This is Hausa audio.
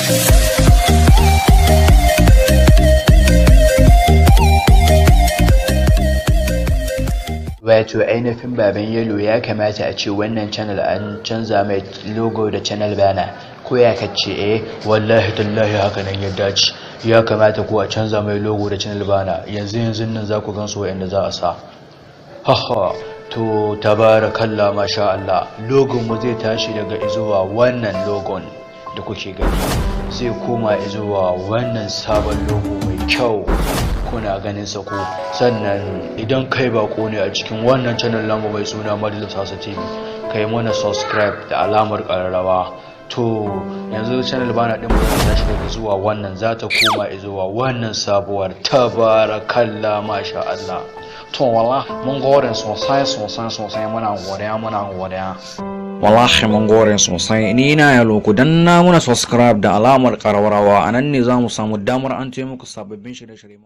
Wato ainihin baban yalo ya kamata a ce wannan channel an canza mai logo da channel bana ko ya kace wallahi tallahi haka nan ya dace ya kamata ko a canza mai logo da channel bana yanzu nan za ku gansu wayanda za a sa haha to tabarakallah masha Allah logon mu zai tashi daga izuwa wannan logon da kuke gani zai koma izuwa wannan sabon logo mai kyau kuna ganin sa ko sannan idan kai bako ne a cikin wannan channel namu mai suna Majalis Hausa TV kai mana subscribe da alamar kararrawa to yanzu channel bana din mu ta tashi daga zuwa wannan za ta koma zuwa wannan sabuwar tabarakallah masha Allah to wallahi mun gode sosai muna godiya wallahi mun gode sosai ni na yalo ku danna muna subscribe da alamar kararrawa anan ne zamu samu damar an taimaka sababbin shirye-shirye